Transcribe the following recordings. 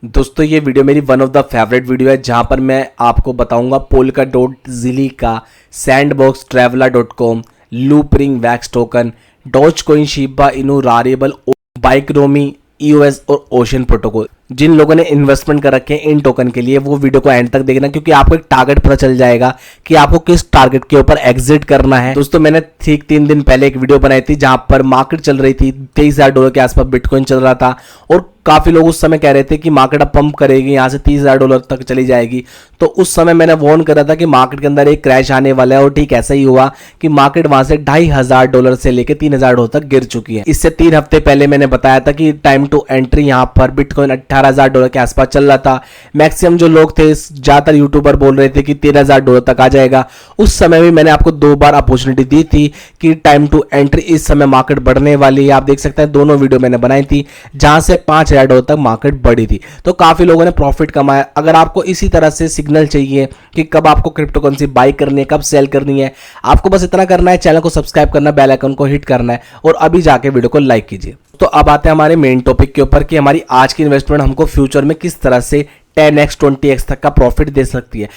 दोस्तों ये वीडियो मेरी one of the favourite video है जहां पर मैं आपको बताऊंगा पोल्काडॉट, ज़िलिका, सैंडबॉक्स, ट्रैवलर.com, Loopring, wax token, Dogecoin, Shiba Inu, Rarible, बाइक्रोमी, ईओएस और ओशन प्रोटोकॉल। जिन लोगों ने इन्वेस्टमेंट कर रखे हैं इन टोकन के लिए वो वीडियो को एंड तक देखना, क्योंकि आपको एक टारगेट पता चल जाएगा कि आपको किस टारगेट के ऊपर एग्जिट करना है। दोस्तों मैंने ठीक 3 दिन पहले एक वीडियो बनाई थी जहां पर मार्केट चल रही थी $23,000 के आसपास बिटकॉइन चल रहा था और काफी लोग उस समय कह रहे थे कि मार्केट अब पंप करेगी, यहां से $30,000 तक चली जाएगी। तो उस समय मैंने वार्न करा था कि मार्केट के अंदर एक क्रैश आने वाला है और ठीक ऐसा ही हुआ कि मार्केट वहां से $2,500 से लेकर $3,000 तक गिर चुकी है। इससे 3 हफ्ते पहले मैंने बताया था कि टाइम टू एंट्री यहां पर बिटकॉइन $18,000 के आसपास चल रहा था। मैक्सिमम जो लोग थे, ज्यादातर यूट्यूबर बोल रहे थे कि $13,000 तक आ जाएगा। उस समय भी मैंने आपको 2 बार अपॉर्चुनिटी दी थी कि टाइम टू एंट्री, इस समय मार्केट बढ़ने वाली है। आप देख सकते हैं दोनों वीडियो मैंने बनाई थी जहां से $5,000 तक मार्केट बढ़ी थी, तो काफी लोगों ने प्रॉफिट कमाया। अगर आपको इसी तरह से सिग्नल चाहिए कि कब आपको क्रिप्टो करेंसी बाई करनी है, कब सेल करनी है, आपको बस इतना करना है, चैनल को सब्सक्राइब करना, बेल आइकन को हिट करना है और अभी जाके वीडियो को लाइक कीजिए। तो अब आते हैं हमारे मेन टॉपिक के ऊपर कि हमारी आज की इन्वेस्टमेंट हमको फ्यूचर में किस तरह से 10x 20x तक का प्रॉफिट दे सकती है।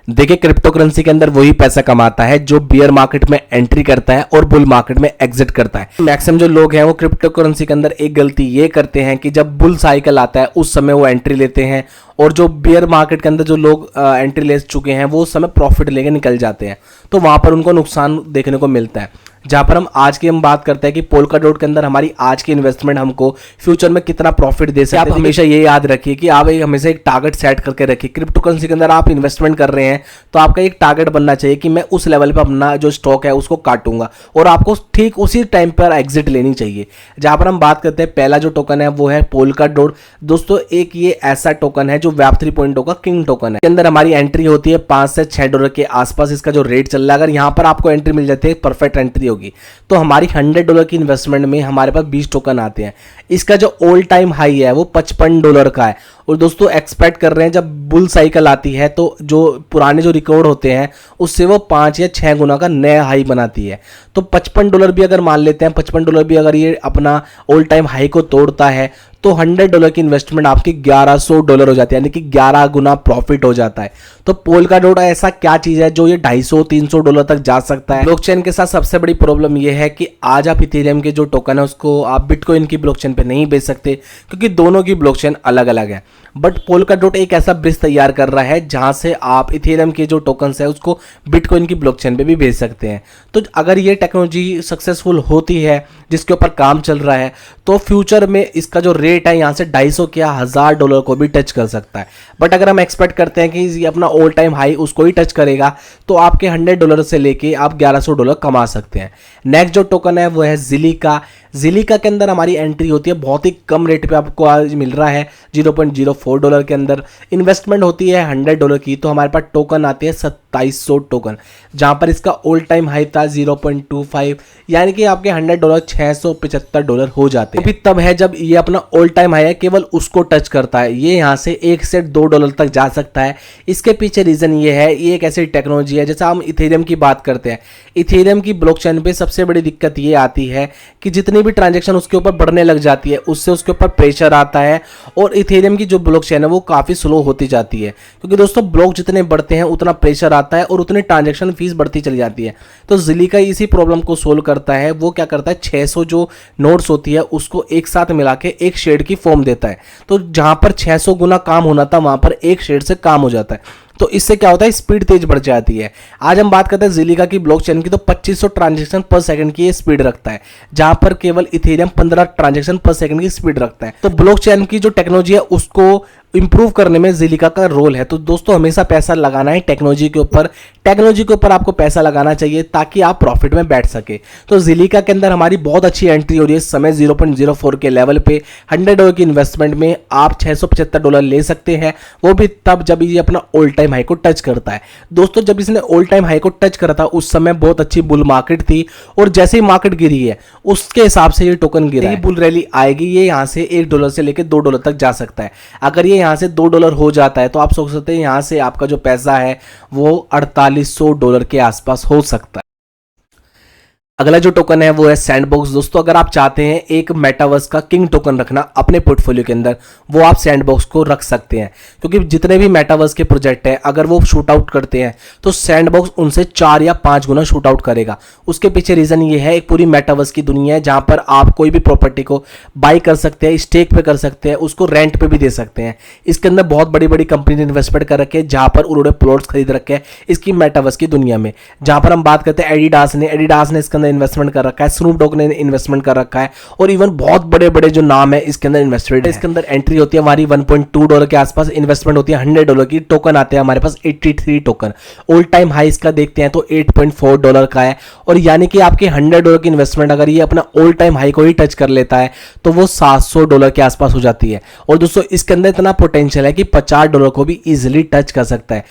देखिए, क्रिप्टो करेंसी के अंदर वही पैसा कमाता है जो बियर मार्केट में एंट्री करता है और बुल मार्केट में एग्जिट करता है। मैक्सिमम जो लोग हैं वो क्रिप्टो करेंसी के अंदर एक गलती ये करते हैं कि जब बुल साइकिल आता है उस समय वो एंट्री लेते हैं और जो बियर मार्केट के अंदर जो लोग एंट्री ले चुके हैं वो उस समय प्रॉफिट लेके निकल जाते हैं, तो वहां पर उनको नुकसान देखने को मिलता है। जहां पर हम बात करते हैं कि पोल्काडॉट के अंदर हमारी आज की इन्वेस्टमेंट हमको फ्यूचर में कितना प्रॉफिट दे सकती है। आप हमेशा ये याद रखिए कि आप हमेशा एक टारगेट सेट करके रखिए। क्रिप्टो करेंसी के अंदर आप इन्वेस्टमेंट कर रहे हैं तो आपका एक टारगेट बनना चाहिए कि मैं उस लेवल पर अपना जो स्टॉक है उसको काटूंगा और आपको ठीक उसी टाइम पर एग्जिट लेनी चाहिए। जहां पर हम बात करते हैं, पहला जो टोकन है वो है पोल्काडॉट। दोस्तों एक ये ऐसा टोकन है जो वेब 3.0 का किंग टोकन है। इसके अंदर हमारी एंट्री होती है $5 से $6 के आसपास। इसका जो रेट चल रहा है, अगर यहां पर आपको एंट्री मिल जाती है, परफेक्ट एंट्री होगी, तो हमारी $100 की इन्वेस्टमेंट में हमारे पास 20 टोकन आते हैं। इसका जो ऑल टाइम हाई है वो $55 का है और दोस्तों एक्सपेक्ट कर रहे हैं जब बुल साइकिल आती है तो जो पुराने जो रिकॉर्ड होते हैं उससे वो 5 या 6 गुना का नया हाई बनाती है। तो $55 भी अगर मान लेते हैं, $55 भी अगर ये अपना ऑल टाइम हाई को तोड़ता है तो $100 की इन्वेस्टमेंट आपकी $1,100 हो जाती है, यानी कि 11 गुना प्रॉफिट हो जाता है। तो पोल्काडॉट ऐसा क्या चीज है जो ये $250-300 तक जा सकता है। ब्लॉकचेन के साथ सबसे बड़ी प्रॉब्लम ये है कि आज आप इथेरियम के जो टोकन है उसको आप बिटकॉइन की ब्लॉकचेन पे नहीं बेच सकते, क्योंकि दोनों की ब्लॉकचेन अलग अलग है। बट पोल्काडॉट एक ऐसा ब्रिज तैयार कर रहा है जहां से आप इथेरियम के जो टोकन्स है उसको बिटकॉइन की ब्लॉकचेन पे भी भेज सकते हैं। तो अगर ये टेक्नोलॉजी सक्सेसफुल होती है जिसके ऊपर काम चल रहा है, तो फ्यूचर में इसका जो रेट है यहाँ से 250 या $1,000 को भी टच कर सकता है। बट अगर हम एक्सपेक्ट करते हैं कि ये अपना ऑल टाइम हाई उसको ही टच करेगा तो आपके $100 से लेके आप $1,100 कमा सकते हैं। नेक्स्ट जो टोकन है वो है ज़िलिका। ज़िलिका के अंदर हमारी एंट्री होती है बहुत ही कम रेट पे, आपको आज मिल रहा है $0.04 के अंदर। इन्वेस्टमेंट होती है $100 की, तो हमारे पास टोकन आती है 2700 टोकन, जहां पर इसका ऑल टाइम हाई था 0.25, यानी कि आपके $100 $675 हो जाते हैं। तो भी तब है जब ये अपना ऑल टाइम हाई है केवल उसको टच करता है। ये यहाँ से $1 से $2 तक जा सकता है। इसके पीछे रीजन ये है, ये एक ऐसी टेक्नोलॉजी है, जैसा हम इथेरियम की बात करते हैं। इथेरियम की ब्लॉकचेन पे सबसे बड़ी दिक्कत ये आती है कि जितनी भी ट्रांजैक्शन उसके ऊपर बढ़ने लग जाती है उससे उसके ऊपर प्रेशर आता है और इथेरियम की जो ब्लॉकचेन है वो काफी स्लो होती जाती है, क्योंकि दोस्तों ब्लॉक जितने बढ़ते हैं उतना प्रेशर आता है और उतनी ट्रांजैक्शन फीस बढ़ती चली जाती है। तो ज़िलिका इसी प्रॉब्लम को सोल्व करता है। वो क्या करता है, 600 जो नोट्स होती है उसको एक साथ मिला के एक शेड की फॉर्म देता है। तो जहां पर 600 गुना काम होना था वहां पर एक शेड से काम हो जाता है। तो इससे क्या होता है, स्पीड तेज बढ़ जाती है। आज हम बात करते हैं ज़िलिका की ब्लॉकचेन की, तो 2500 ट्रांजैक्शन पर सेकंड की ये स्पीड रखता है, जहां पर केवल इथेरियम 15 ट्रांजैक्शन पर सेकंड की स्पीड रखता है। तो ब्लॉकचेन की जो टेक्नोलॉजी है उसको इंप्रूव करने में ज़िलिका का रोल है। तो दोस्तों हमेशा पैसा लगाना है टेक्नोलॉजी के ऊपर। टेक्नोलॉजी के ऊपर आपको पैसा लगाना चाहिए ताकि आप प्रॉफिट में बैठ सके। तो ज़िलिका के अंदर हमारी बहुत अच्छी एंट्री हो रही है इस समय 0.04 के लेवल पे। $100 की इन्वेस्टमेंट में आप $675 ले सकते हैं, वो भी तब जब ये अपना ऑल टाइम हाई को टच करता है। दोस्तों जब इसने ऑल टाइम हाई को टच करा था उस समय बहुत अच्छी बुल मार्केट थी और जैसे ही मार्केट गिरी है उसके हिसाब से ये टोकन गिरा है। बुल रैली आएगी, ये यहाँ से $1 से लेकर $2 तक जा सकता है। अगर ये यहाँ से $2 हो जाता है तो आप सोच सकते हैं यहाँ से आपका जो पैसा है वो $4,800 के आसपास हो सकता है। अगला जो टोकन है वो है सैंडबॉक्स। दोस्तों अगर आप चाहते हैं एक मेटावर्स का किंग टोकन रखना अपने पोर्टफोलियो के अंदर, वो आप सैंडबॉक्स को रख सकते हैं, क्योंकि जितने भी मेटावर्स के प्रोजेक्ट हैं अगर वो शूट आउट करते हैं तो सैंडबॉक्स उनसे 4 या 5 गुना शूट आउट करेगा। उसके पीछे रीजन ये है, एक पूरी मेटावर्स की दुनिया है जहां पर आप कोई भी प्रॉपर्टी को बाई कर सकते हैं, स्टेक पे कर सकते हैं, उसको रेंट पे भी दे सकते हैं। इसके अंदर बहुत बड़ी बड़ी कंपनी ने इन्वेस्टमेंट कर रखे हैं जहां पर उन्होंने प्लॉट्स खरीद रखे हैं इसकी मेटावर्स की दुनिया में। जहां पर हम बात करते हैं एडिडास ने इसके अंदर इन्वेस्टमेंट कर रखा है, स्नूप डॉग ने इन्वेस्टमेंट कर रखा है, और इवन बहुत बड़े बड़े जो नाम है इसके अंदर इन्वेस्टेड है। इसके अंदर एंट्री होती है हमारी $1.2 के आसपास, इन्वेस्टमेंट होती है $100 की, टोकन आते हैं हमारे पास 83 टोकन। ऑल टाइम हाई इसका देखते हैं तो $8.4 का है, और यानी कि आपके $100 की इन्वेस्टमेंट अगर ये अपना ऑल टाइम हाई को ही टच कर लेता है तो वो $700 के आसपास हो जाती है। और दोस्तों इसके अंदर इतना पोटेंशियल है कि $50 को भी इजिली टच कर सकता है,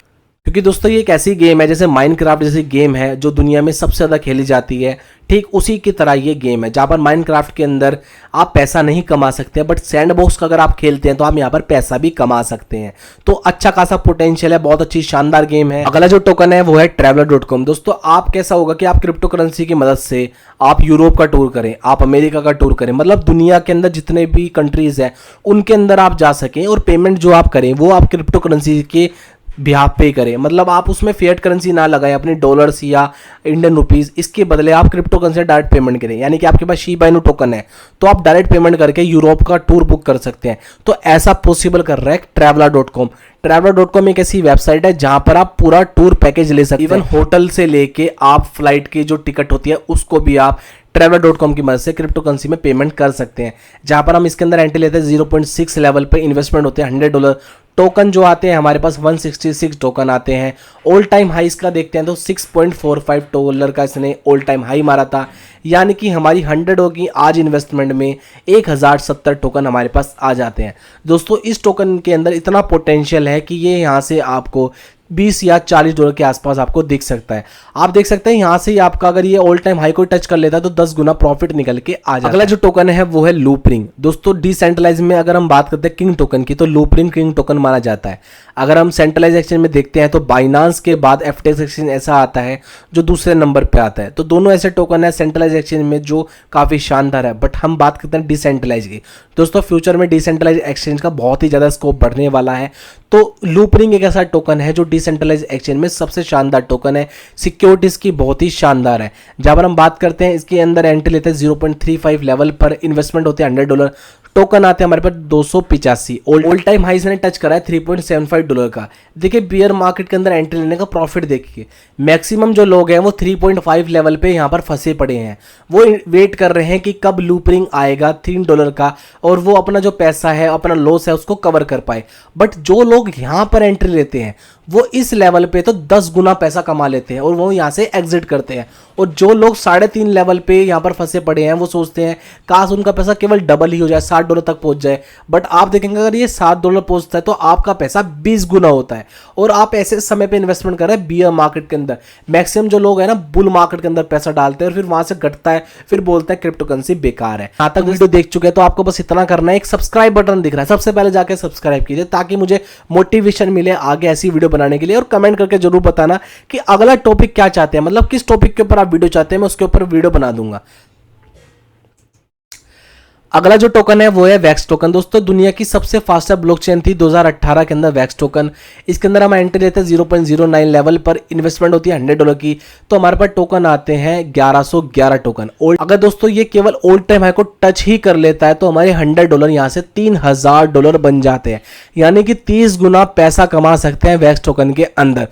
क्योंकि दोस्तों ये एक ऐसी गेम है जैसे माइनक्राफ्ट जैसी गेम है जो दुनिया में सबसे ज़्यादा खेली जाती है, ठीक उसी की तरह ये गेम है जहाँ पर माइनक्राफ्ट के अंदर आप पैसा नहीं कमा सकते, बट सैंडबॉक्स का अगर आप खेलते हैं तो आप यहाँ पर पैसा भी कमा सकते हैं। तो अच्छा खासा पोटेंशियल है, बहुत अच्छी शानदार गेम है। अगला जो टोकन है वो है traveler.com। दोस्तों आप कैसा होगा कि आप क्रिप्टो करेंसी की मदद से आप यूरोप का टूर करें, आप अमेरिका का टूर करें, मतलब दुनिया के अंदर जितने भी कंट्रीज हैं उनके अंदर आप जा सकें, और पेमेंट जो आप करें वो आप क्रिप्टो करेंसी के बिहाफ पे करें। मतलब आप उसमें फिएट करेंसी ना लगाएं अपने डॉलर्स या इंडियन रुपीस, इसके बदले आप क्रिप्टो करेंसी डायरेक्ट पेमेंट करें। यानी कि आपके पास शिबा इनू टोकन है तो आप डायरेक्ट पेमेंट करके यूरोप का टूर बुक कर सकते हैं। तो ऐसा पॉसिबल कर रहा है traveler.com। traveler.com एक ऐसी वेबसाइट है जहां पर आप पूरा टूर पैकेज ले सकते हैं, इवन होटल से लेके आप फ्लाइट की जो टिकट होती है उसको भी आप traveler.com की मदद से क्रिप्टो करेंसी में पेमेंट कर सकते हैं। जहां पर हम इसके अंदर एंट्री लेते हैं 0.6 लेवल पे, इन्वेस्टमेंट होते हैं $100। टोकन जो आते हैं हमारे पास 166 टोकन आते हैं। ऑल टाइम हाई इसका देखते हैं तो $6.45 का इसने ऑल टाइम हाई मारा था, यानी कि हमारी $100 की आज इन्वेस्टमेंट में 1070 टोकन हमारे पास आ जाते हैं। दोस्तों इस टोकन के अंदर इतना पोटेंशियल है कि ये यहाँ से आपको $20 या $40 के आसपास आपको दिख सकता है। आप देख सकते हैं यहाँ से ही आपका अगर ये ऑल टाइम हाई को टच कर लेता है तो 10 गुना प्रॉफिट निकल के आ जाता है। अगला जो टोकन है वो है लूपरिंग। दोस्तों डिसेंट्रलाइज में अगर हम बात करते हैं किंग टोकन की तो लूपरिंग किंग टोकन माना जाता है। अगर हम सेंट्रलाइज एक्सचेंज में देखते हैं तो बाइनांस के बाद FTX एक्सचेंज ऐसा आता है जो दूसरे नंबर पे आता है। तो दोनों ऐसे टोकन है सेंट्रलाइज एक्सचेंज में जो काफ़ी शानदार है, बट हम बात करते हैं डिसेंट्रलाइज की। दोस्तों फ्यूचर में डिसेंट्रलाइज एक्सचेंज का बहुत ही ज़्यादा स्कोप बढ़ने वाला है। तो लूपरिंग एक ऐसा टोकन है जो डिसेंट्रलाइज एक्सचेंज में सबसे शानदार टोकन है, सिक्योरिटीज की बहुत ही शानदार है। जहां पर हम बात करते हैं इसके अंदर एंट्री लेते हैं 0.35 लेवल पर, इन्वेस्टमेंट होते हैं $100। टोकन आते हैं हमारे पास 285। ऑल टाइम हाई ने टच करा है $3.75 का। देखिए बियर मार्केट के अंदर एंट्री लेने का प्रॉफिट देखिए, मैक्सिमम जो लोग हैं वो 3.5 लेवल पे यहाँ पर फंसे पड़े हैं, वो वेट कर रहे हैं कि कब लूपरिंग आएगा $3 का और वो अपना जो पैसा है अपना लॉस है उसको कवर कर पाए। बट जो लोग यहाँ पर एंट्री लेते हैं वो इस लेवल पे तो 10 गुना पैसा कमा लेते हैं और वो यहाँ से एग्जिट करते हैं। और जो लोग 3.5 लेवल पे यहाँ पर फंसे पड़े हैं वो सोचते हैं काश उनका पैसा केवल डबल ही हो जाए, $60 तक पहुंच जाए। बट आप देखेंगे अगर ये $7 पहुंचता है तो आपका पैसा 20 गुना होता है। और आप ऐसे समय पे इन्वेस्टमेंट कर रहे हैं बियर मार्केट के अंदर। मैक्सिमम जो लोग हैं ना बुल मार्केट के अंदर पैसा डालते हैं और फिर वहां से घटता है, फिर बोलता है क्रिप्टो करेंसी बेकार है। यहाँ तक वीडियो देख चुके हैं तो आपको बस इतना करना है, एक सब्सक्राइब बटन दिख रहा है, सबसे पहले जाके सब्सक्राइब कीजिए ताकि मुझे मोटिवेशन मिले आगे ऐसी वीडियो बनाने के लिए। और कमेंट करके जरूर बताना कि अगला टॉपिक क्या चाहते हैं, मतलब किस टॉपिक के ऊपर आप वीडियो चाहते हैं, मैं उसके ऊपर वीडियो बना दूंगा। अगला जो टोकन है वो है वैक्स टोकन। दोस्तों दुनिया की सबसे फास्टेस्ट ब्लॉकचेन थी 2018 के अंदर वैक्स टोकन। इसके अंदर हम एंट्री लेते हैं 0.09 लेवल पर, इन्वेस्टमेंट होती है $100 की। तो हमारे पास टोकन आते हैं 1111 टोकन। अगर दोस्तों ये केवल ऑल टाइम हाई को टच ही कर लेता है तो हमारे $100 यहाँ से $3000 बन जाते हैं, यानी कि 30 गुना पैसा कमा सकते हैं वैक्स टोकन के अंदर।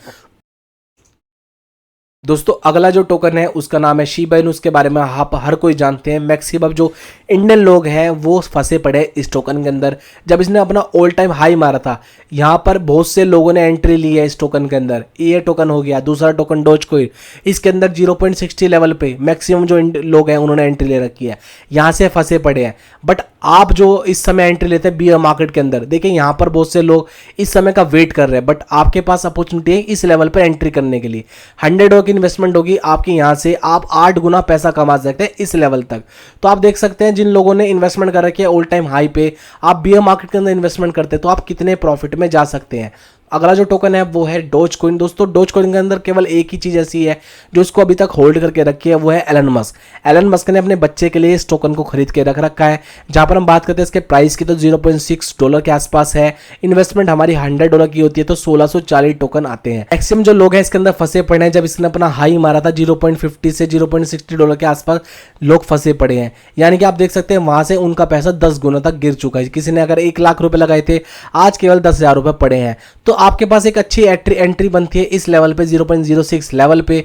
दोस्तों अगला जो टोकन है उसका नाम है शिबा इनू। उसके बारे में आप हर कोई जानते हैं, मैक्सिमम जो इंडियन लोग हैं वो फंसे पड़े इस टोकन के अंदर। जब इसने अपना ऑल टाइम हाई मारा था यहाँ पर बहुत से लोगों ने एंट्री ली है इस टोकन के अंदर। ये टोकन हो गया, दूसरा टोकन डोजकॉइन, इसके अंदर 0.60 लेवल पे मैक्सिमम जो लोग हैं उन्होंने एंट्री ले रखी है, यहाँ से फंसे पड़े हैं। बट आप जो इस समय एंट्री लेते हैं बियर मार्केट के अंदर, देखिए यहाँ पर बहुत से लोग इस समय का वेट कर रहे हैं, बट आपके पास अपॉर्चुनिटी है इस लेवल पर एंट्री करने के लिए। $100 की इन्वेस्टमेंट होगी आपकी, यहाँ से आप 8 गुना पैसा कमा सकते हैं इस लेवल तक। तो आप देख सकते हैं जिन लोगों ने इन्वेस्टमेंट कर रखी है ऑल टाइम हाई पे, आप बियर मार्केट के अंदर इन्वेस्टमेंट करते हैं तो आप कितने प्रॉफिट में जा सकते हैं। अगला जो टोकन है वो है डोज कॉइन। दोस्तों डोज कॉइन के अंदर केवल एक ही चीज ऐसी है जो इसको अभी तक होल्ड करके रखी है, वो है एलन मस्क। एलन मस्क ने अपने बच्चे के लिए इस टोकन को खरीद के रख रखा है। जहां पर हम बात करते हैं इसके प्राइस की तो $0.6 के आसपास है। इन्वेस्टमेंट हमारी $100 की होती है तो 1640 टोकन आते हैं। मैक्सिमम जो लोग हैं इसके अंदर फंसे पड़े हैं। जब इसने अपना हाई मारा था 0.50 से $0.60 के आसपास लोग फंसे पड़े हैं, यानी कि आप देख सकते हैं वहां से उनका पैसा 10 गुना तक गिर चुका है। किसी ने अगर 1 लाख रुपए लगाए थे, आज केवल 10,000 रुपए पड़े हैं। तो आपके पास एक अच्छी एंट्री बनती है इस लेवल पे 0.06 लेवल पे,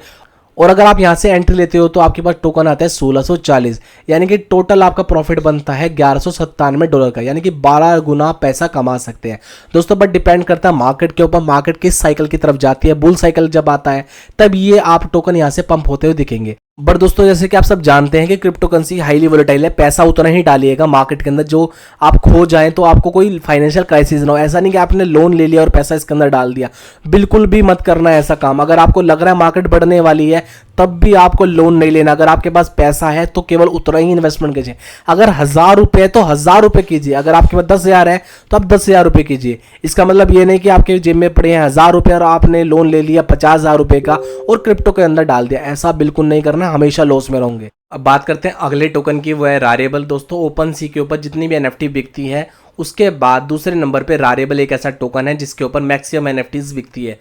और अगर आप यहां से एंट्री लेते हो तो आपके पास टोकन आता है 1640, यानी कि टोटल आपका प्रॉफिट बनता है $1197 का, यानी कि 12 गुना पैसा कमा सकते हैं दोस्तों। बट डिपेंड करता है मार्केट के ऊपर, मार्केट किस साइकिल की तरफ जाती है। बुल साइकिल जब आता है तब ये आप टोकन यहां से पंप होते हुए दिखेंगे। बट दोस्तों जैसे कि आप सब जानते हैं कि क्रिप्टो करेंसी हाईली वोलेटाइल है, पैसा उतना ही डालिएगा मार्केट के अंदर जो आप खो जाएं तो आपको कोई फाइनेंशियल क्राइसिस ना हो। ऐसा नहीं कि आपने लोन ले लिया और पैसा इसके अंदर डाल दिया, बिल्कुल भी मत करना ऐसा काम। अगर आपको लग रहा है मार्केट बढ़ने वाली है तब भी आपको लोन नहीं लेना। अगर आपके पास पैसा है तो केवल उतना ही इन्वेस्टमेंट कीजिए। अगर 1000 रुपये है तो 1000 रुपये कीजिए, अगर आपके पास 10,000 है तो आप 10,000 रुपये कीजिए। इसका मतलब ये नहीं कि आपके जेब में पड़े हैं 1000 रुपये और आपने लोन ले लिया 50,000 रुपये का और क्रिप्टो के अंदर डाल दिया। ऐसा बिल्कुल नहीं करना, हमेशा लॉस में होंगे। अब बात करते हैं अगले टोकन की, वो है रारेबल। दोस्तों ओपन सी के ऊपर जितनी भी एनएफटी बिकती है उसके बाद दूसरे नंबर पे रारेबल एक ऐसा टोकन है जिसके ऊपर मैक्सिमम एनएफटीज बिकती है।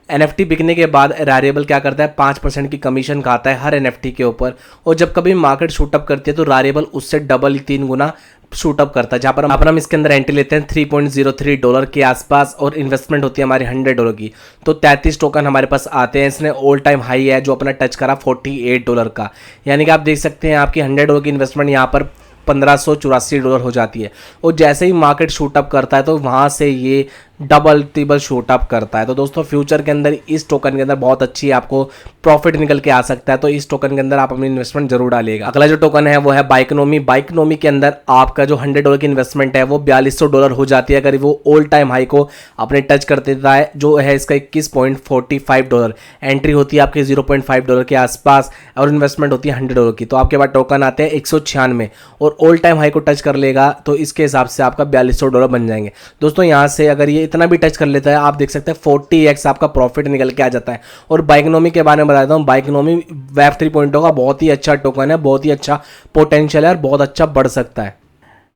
एनएफटी बिकने के बाद रारेबल क्या करता है, 5% की कमीशन खाता है हर एनएफटी के ऊपर, और जब कभी मार्केट शूटअप करती है तो रारेबल उससे डबल 3 गुना शूटअप करता है। जहाँ पर हम इसके अंदर एंट्री लेते हैं $3.03 के आसपास और इन्वेस्टमेंट होती है हमारी $100 की, तो 33 टोकन हमारे पास आते हैं। इसने ऑल टाइम हाई है जो अपना टच करा $48 का, यानी कि आप देख सकते हैं आपकी $100 की इन्वेस्टमेंट यहाँ पर $1584 हो जाती है। और जैसे ही मार्केट शूटअप करता है तो वहाँ से ये डबल ट्रिपल शूटअप करता है। तो दोस्तों फ्यूचर के अंदर इस टोकन के अंदर बहुत अच्छी आपको प्रॉफिट निकल के आ सकता है, तो इस टोकन के अंदर आप अपनी इन्वेस्टमेंट जरूर डालिएगा। अगला जो टोकन है वो है बाइकनोमी। बाइकनोमी के अंदर आपका जो $100 की इन्वेस्टमेंट है वो $4200 हो जाती है अगर वो ऑल टाइम हाई को अपने टच कर देता है, जो है इसका $21.45। एंट्री होती है आपके $0.5 के आसपास और इन्वेस्टमेंट होती है $100 की। तो आपके पास टोकन आते हैं 196 और ऑल टाइम हाई को टच कर लेगा तो इसके हिसाब से आपका $4200 बन जाएंगे। दोस्तों यहाँ से अगर ये इतना भी टच कर लेता है आप देख सकते हैं 40x आपका प्रॉफिट निकल के आ जाता है। और बाइकनोमी के बारे में बताता हूँ, बाइकनोमी वेब 3.0 का बहुत ही अच्छा टोकन है, बहुत ही अच्छा पोटेंशियल है और बहुत अच्छा बढ़ सकता है।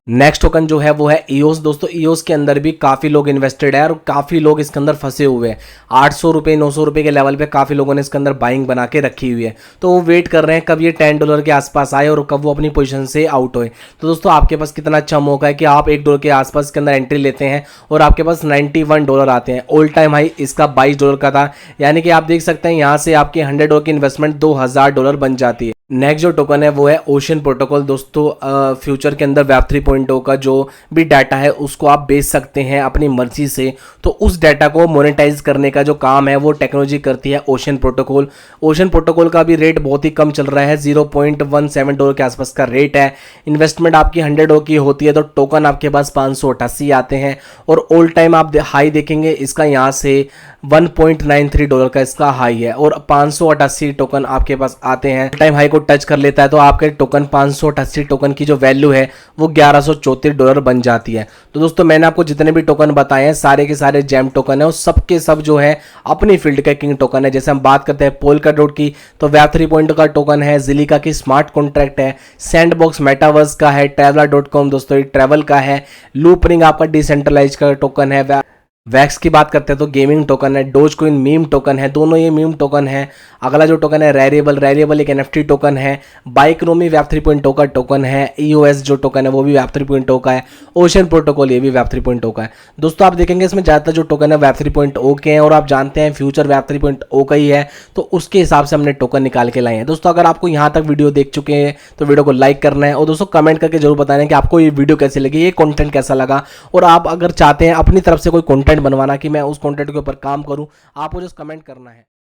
नेक्स्ट टोकन जो है वो है ईओस। दोस्तों ईओस के अंदर भी काफ़ी लोग इन्वेस्टेड है और काफ़ी लोग इसके अंदर फंसे हुए हैं। 800 रुपये 900 रुपये के लेवल पे काफ़ी लोगों ने इसके अंदर बाइंग बना के रखी हुई है, तो वो वेट कर रहे हैं कब ये $10 के आसपास आए और कब वो अपनी पोजीशन से आउट होए। तो दोस्तों आपके पास कितना अच्छा मौका है कि आप $1 के आसपास इसके अंदर एंट्री लेते हैं और आपके पास $91 आते हैं। ऑल टाइम हाई इसका $22 का था, यानी कि आप देख सकते हैं यहाँ से आपके $100 की इन्वेस्टमेंट $2000 बन जाती है। नेक्स्ट जो टोकन है वो है ओशन प्रोटोकॉल। दोस्तों फ्यूचर के अंदर वेब 3.0 का जो भी डाटा है उसको आप बेच सकते हैं अपनी मर्जी से, तो उस डाटा को मोनेटाइज करने का जो काम है वो टेक्नोलॉजी करती है ओशन प्रोटोकॉल। ओशन प्रोटोकॉल का भी रेट बहुत ही कम चल रहा है, $0.17 के आसपास का रेट है। इन्वेस्टमेंट आपकी $100 की होती है तो टोकन आपके पास 588 आते हैं और ऑल टाइम आप हाई देखेंगे इसका यहाँ से $1.93 का इसका हाई है और 588 टोकन आपके पास आते हैं। टाइम हाई को टच कर लेता है तो आपके टोकन 588 टोकन की जो वैल्यू है वो $1134 बन जाती है। तो दोस्तों मैंने आपको जितने भी टोकन बताए हैं सारे के सारे जेम टोकन है और सबके सब जो है अपनी फील्ड का किंग टोकन है। जैसे हम बात करते हैं पोलकाडॉट की तो वेब 3.0 का टोकन है, जिलिका की स्मार्ट कॉन्ट्रैक्ट है, सैंडबॉक्स मेटावर्स का है, ट्रैवलर.com दोस्तों ट्रैवल का है, लूपरिंग आपका डिसेंट्रलाइज का टोकन है, वैक्स की बात करते हैं तो गेमिंग टोकन है, डोज कॉइन मीम टोकन है, दोनों ये मीम टोकन है। अगला जो टोकन है रेरिएबल एक एनएफटी टोकन है, बाइकनोमी वेब 3.0 का टोकन है, ईओएस जो टोकन है वो भी वेब 3.0 का है, ओशन प्रोटोकॉल ये भी वेब 3.0 का है। दोस्तों आप देखेंगे इसमें ज़्यादातर जो टोकन है वेब 3.0 के हैं और आप जानते हैं फ्यूचर वेब 3.0 का ही है, तो उसके हिसाब से हमने टोकन निकाल के लाए हैं। दोस्तों अगर आपको यहाँ तक वीडियो देख चुके हैं तो वीडियो को लाइक करना है और दोस्तों कमेंट करके जरूर बताना है कि आपको ये वीडियो कैसी लगी, ये कंटेंट कैसा लगा, और आप अगर चाहते हैं अपनी तरफ से कोई कंटेंट बनवाना कि मैं उस कंटेंट के ऊपर काम करूं, आपको जस्ट कमेंट करना है।